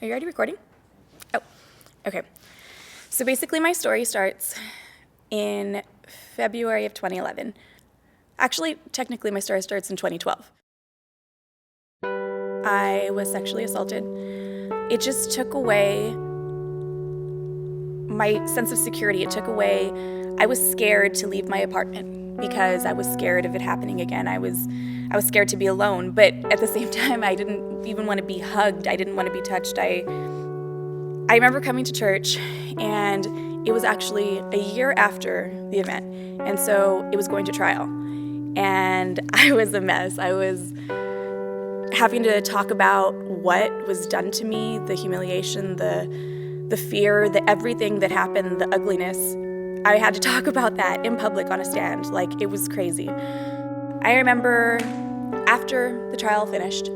Are you already recording? Oh, okay. So basically my story starts in February of 2011. Actually, technically my story starts in 2012. I was sexually assaulted. It just took away my sense of security. I was scared to leave my apartment because I was scared of it happening again. I was scared to be alone, but at the same time, I didn't even want to be hugged. I didn't want to be touched. I remember coming to church, and it was actually a year after the event, and so it was going to trial, and I was a mess. I was having to talk about what was done to me, the humiliation, the fear, the everything that happened, the ugliness. I had to talk about that in public on a stand. Like, it was crazy. I remember after the trial finished,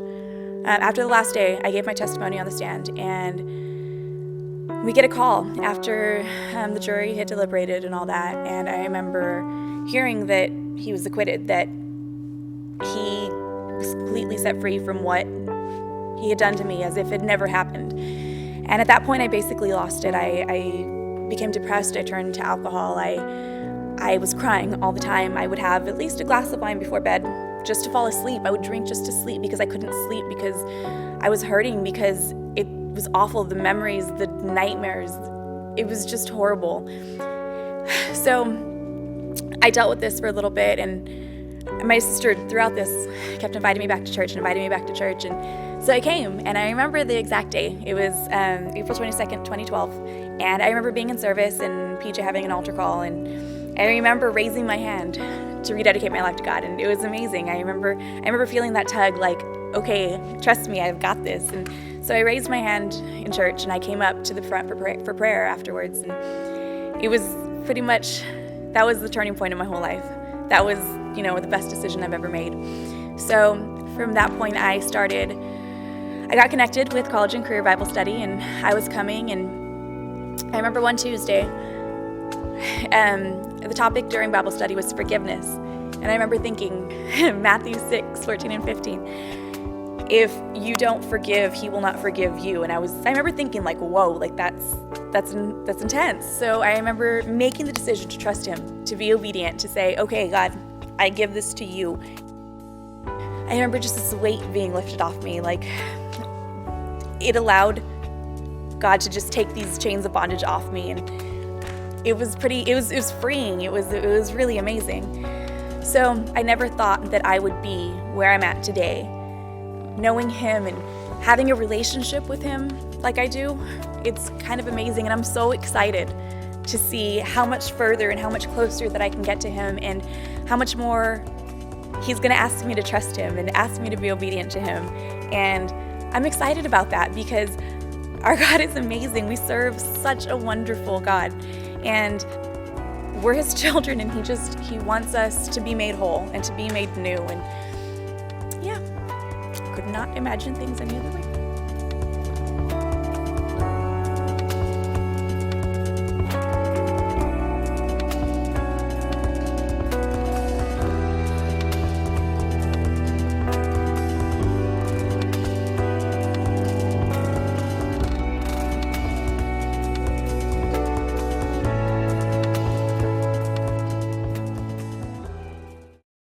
after the last day, I gave my testimony on the stand, and we get a call after the jury had deliberated and all that, and I remember hearing that he was acquitted, that he was completely set free from what he had done to me, as if it never happened. And at that point, I basically lost it. I became depressed. I turned to alcohol. I was crying all the time. I would have at least a glass of wine before bed just to fall asleep. I would drink just to sleep because I couldn't sleep, because I was hurting, because it was awful. The memories, the nightmares, it was just horrible. So I dealt with this for a little bit, and my sister throughout this kept inviting me back to church. And so I came, and I remember the exact day. It was April 22nd, 2012, and I remember being in service and PJ having an altar call, and I remember raising my hand to rededicate my life to God, and it was amazing. I remember feeling that tug, like, okay, trust me, I've got this. And so I raised my hand in church, and I came up to the front for prayer afterwards, and it was pretty much, that was the turning point in my whole life. That was, the best decision I've ever made. So from that point, I got connected with College and Career Bible Study, and I was coming, and I remember one Tuesday, the topic during Bible study was forgiveness. And I remember thinking, Matthew 6:14 and 15, if you don't forgive, he will not forgive you. And I remember thinking, like, whoa, like that's intense. So I remember making the decision to trust him, to be obedient, to say, okay, God, I give this to you. I remember just this weight being lifted off me. Like, it allowed God to just take these chains of bondage off me, and it was freeing. It was really amazing. So I never thought that I would be where I'm at today. Knowing him and having a relationship with him like I do, it's kind of amazing, and I'm so excited to see how much further and how much closer that I can get to him, and how much more he's going to ask me to trust him and ask me to be obedient to him. And I'm excited about that, because our God is amazing. We serve such a wonderful God, and we're his children, and he wants us to be made whole and to be made new. And yeah, could not imagine things any other way.